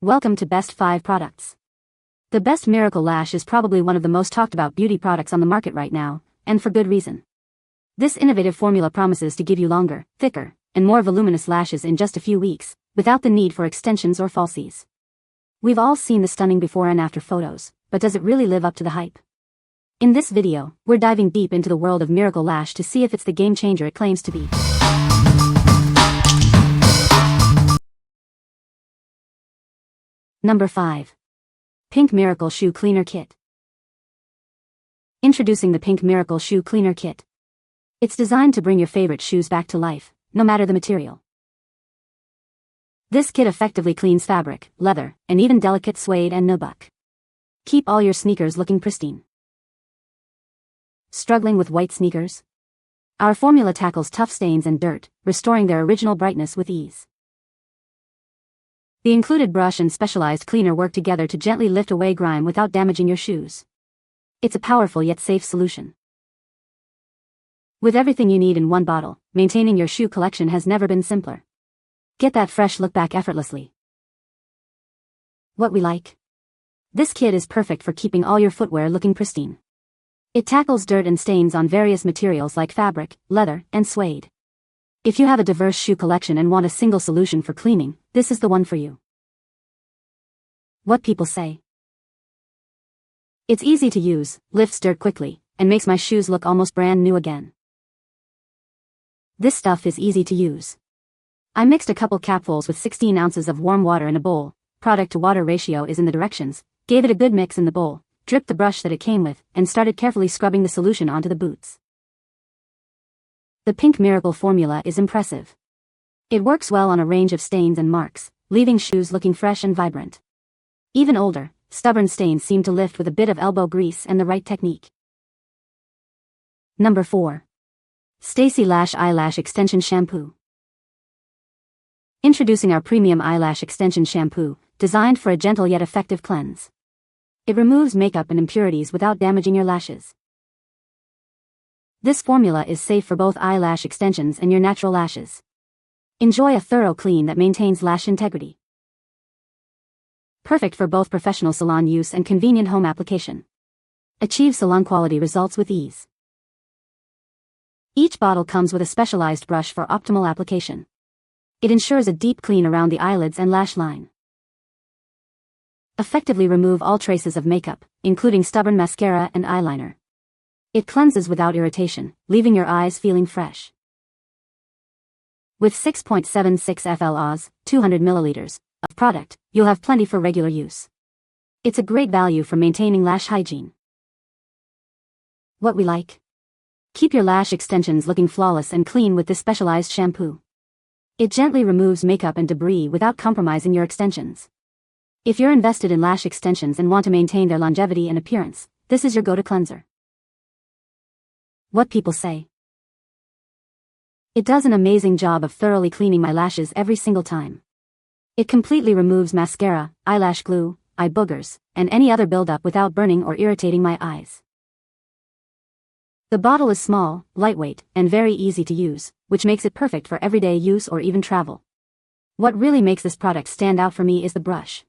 Welcome to Best 5 Products. The Best Miracle Lash is probably one of the most talked about beauty products on the market right now, and for good reason. This innovative formula promises to give you longer, thicker, and more voluminous lashes in just a few weeks, without the need for extensions or falsies. We've all seen the stunning before and after photos, but does it really live up to the hype? In this video, we're diving deep into the world of Miracle Lash to see if it's the game changer it claims to be. Number 5. Pink Miracle Shoe Cleaner Kit. Introducing the Pink Miracle Shoe Cleaner Kit. It's designed to bring your favorite shoes back to life, no matter the material. This kit effectively cleans fabric, leather, and even delicate suede and nubuck. Keep all your sneakers looking pristine. Struggling with white sneakers? Our formula tackles tough stains and dirt, restoring their original brightness with ease. The included brush and specialized cleaner work together to gently lift away grime without damaging your shoes. It's a powerful yet safe solution. With everything you need in one bottle, maintaining your shoe collection has never been simpler. Get that fresh look back effortlessly. What we like? This kit is perfect for keeping all your footwear looking pristine. It tackles dirt and stains on various materials like fabric, leather, and suede. If you have a diverse shoe collection and want a single solution for cleaning, this is the one for you. What people say. It's easy to use, lifts dirt quickly, and makes my shoes look almost brand new again. This stuff is easy to use. I mixed a couple capfuls with 16 ounces of warm water in a bowl, product to water ratio is in the directions, gave it a good mix in the bowl, dripped the brush that it came with, and started carefully scrubbing the solution onto the boots. The Pink Miracle formula is impressive. It works well on a range of stains and marks, leaving shoes looking fresh and vibrant. Even older, stubborn stains seem to lift with a bit of elbow grease and the right technique. Number 4. STACY Lash Eyelash Extension Shampoo. Introducing our premium eyelash extension shampoo, designed for a gentle yet effective cleanse. It removes makeup and impurities without damaging your lashes. This formula is safe for both eyelash extensions and your natural lashes. Enjoy a thorough clean that maintains lash integrity. Perfect for both professional salon use and convenient home application. Achieve salon quality results with ease. Each bottle comes with a specialized brush for optimal application. It ensures a deep clean around the eyelids and lash line. Effectively remove all traces of makeup, including stubborn mascara and eyeliner. It cleanses without irritation, leaving your eyes feeling fresh. With 6.76 FLOs, 200 milliliters, of product, you'll have plenty for regular use. It's a great value for maintaining lash hygiene. What we like? Keep your lash extensions looking flawless and clean with this specialized shampoo. It gently removes makeup and debris without compromising your extensions. If you're invested in lash extensions and want to maintain their longevity and appearance, this is your go-to cleanser. What people say. It does an amazing job of thoroughly cleaning my lashes every single time. It completely removes mascara, eyelash glue, eye boogers, and any other buildup without burning or irritating my eyes. The bottle is small, lightweight, and very easy to use, which makes it perfect for everyday use or even travel. What really makes this product stand out for me is the brush.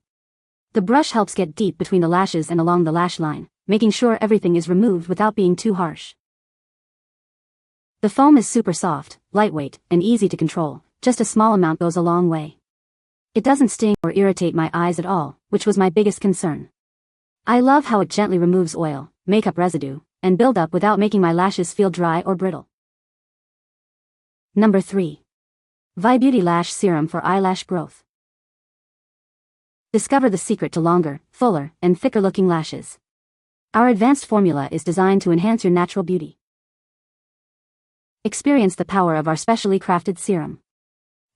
The brush helps get deep between the lashes and along the lash line, making sure everything is removed without being too harsh. The foam is super soft, lightweight, and easy to control. Just a small amount goes a long way. It doesn't sting or irritate my eyes at all, which was my biggest concern. I love how it gently removes oil, makeup residue, and buildup without making my lashes feel dry or brittle. Number 3. VieBeauti Lash Serum for Eyelash Growth. Discover the secret to longer, fuller, and thicker-looking lashes. Our advanced formula is designed to enhance your natural beauty. Experience the power of our specially crafted serum.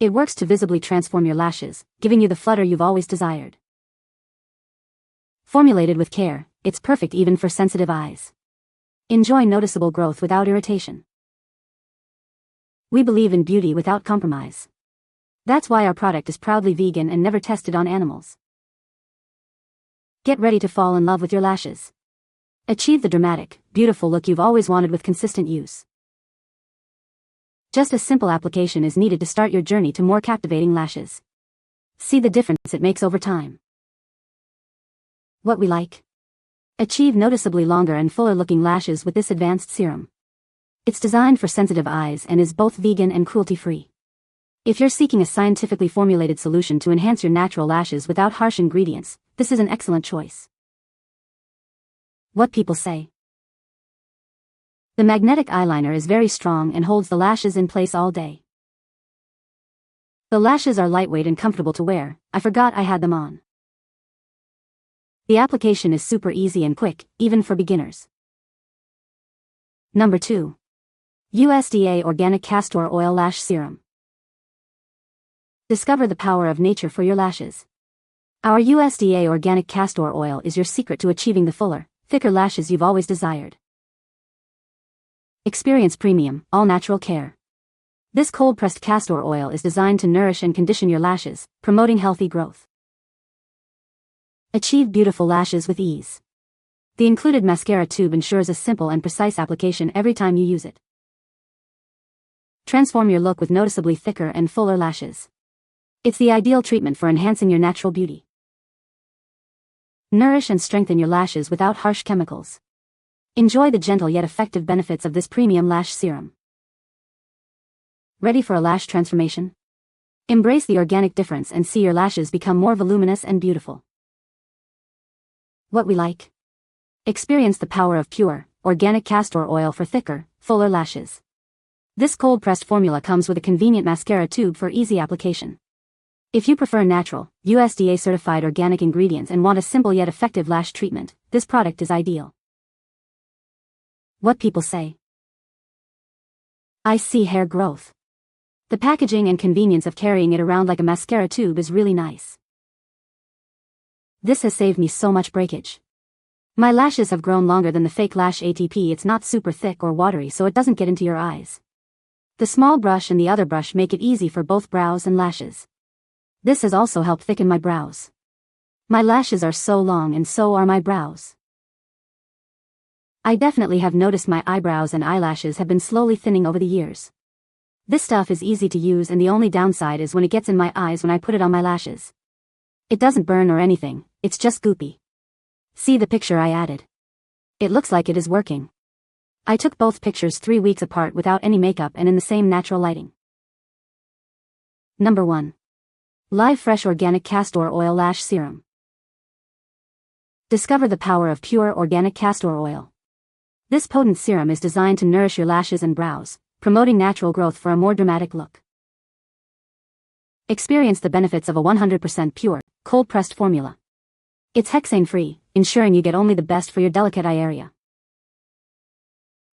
It works to visibly transform your lashes, giving you the flutter you've always desired. Formulated with care, it's perfect even for sensitive eyes. Enjoy noticeable growth without irritation. We believe in beauty without compromise. That's why our product is proudly vegan and never tested on animals. Get ready to fall in love with your lashes. Achieve the dramatic, beautiful look you've always wanted with consistent use. Just a simple application is needed to start your journey to more captivating lashes. See the difference it makes over time. What we like. Achieve noticeably longer and fuller looking lashes with this advanced serum. It's designed for sensitive eyes and is both vegan and cruelty-free. If you're seeking a scientifically formulated solution to enhance your natural lashes without harsh ingredients, this is an excellent choice. What people say. The magnetic eyeliner is very strong and holds the lashes in place all day. The lashes are lightweight and comfortable to wear. I forgot I had them on. The application is super easy and quick, even for beginners. Number 2. USDA Organic Castor Oil Lash Serum. Discover the power of nature for your lashes. Our USDA Organic Castor Oil is your secret to achieving the fuller, thicker lashes you've always desired. Experience premium, all-natural care. This cold-pressed castor oil is designed to nourish and condition your lashes, promoting healthy growth. Achieve beautiful lashes with ease. The included mascara tube ensures a simple and precise application every time you use it. Transform your look with noticeably thicker and fuller lashes. It's the ideal treatment for enhancing your natural beauty. Nourish and strengthen your lashes without harsh chemicals. Enjoy the gentle yet effective benefits of this premium lash serum. Ready for a lash transformation? Embrace the organic difference and see your lashes become more voluminous and beautiful. What we like. Experience the power of pure, organic castor oil for thicker, fuller lashes. This cold-pressed formula comes with a convenient mascara tube for easy application. If you prefer natural, USDA-certified organic ingredients and want a simple yet effective lash treatment, this product is ideal. What people say. I see hair growth. The packaging and convenience of carrying it around like a mascara tube is really nice. This has saved me so much breakage. My lashes have grown longer than the fake lash ATP. It's not super thick or watery, so it doesn't get into your eyes. The small brush and the other brush make it easy for both brows and lashes. This has also helped thicken my brows. My lashes are so long and so are my brows. I definitely have noticed my eyebrows and eyelashes have been slowly thinning over the years. This stuff is easy to use and the only downside is when it gets in my eyes when I put it on my lashes. It doesn't burn or anything, it's just goopy. See the picture I added. It looks like it is working. I took both pictures 3 weeks apart without any makeup and in the same natural lighting. Number 1. Live Fresh Organic Castor Oil Lash Serum. Discover the power of pure organic castor oil. This potent serum is designed to nourish your lashes and brows, promoting natural growth for a more dramatic look. Experience the benefits of a 100% pure, cold-pressed formula. It's hexane-free, ensuring you get only the best for your delicate eye area.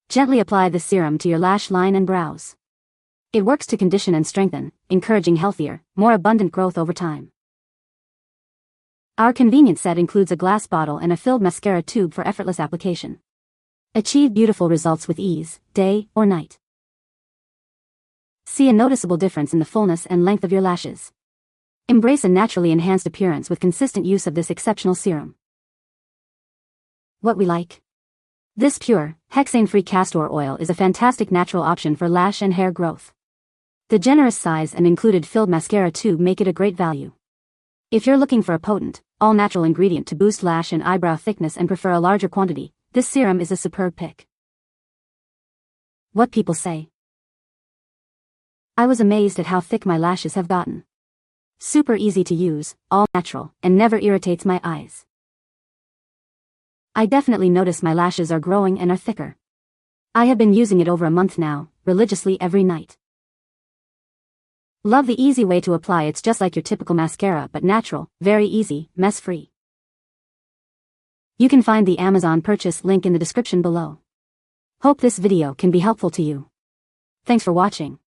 Gently apply the serum to your lash line and brows. It works to condition and strengthen, encouraging healthier, more abundant growth over time. Our convenient set includes a glass bottle and a filled mascara tube for effortless application. Achieve beautiful results with ease, day or night. See a noticeable difference in the fullness and length of your lashes. Embrace a naturally enhanced appearance with consistent use of this exceptional serum. What we like. This pure, hexane-free castor oil is a fantastic natural option for lash and hair growth. The generous size and included filled mascara tube make it a great value. If you're looking for a potent, all-natural ingredient to boost lash and eyebrow thickness and prefer a larger quantity, this serum is a superb pick. What people say. I was amazed at how thick my lashes have gotten. Super easy to use, all natural, and never irritates my eyes. I definitely notice my lashes are growing and are thicker. I have been using it over a month now, religiously every night. Love the easy way to apply. It's just like your typical mascara but natural, very easy, mess-free. You can find the Amazon purchase link in the description below. Hope this video can be helpful to you. Thanks for watching.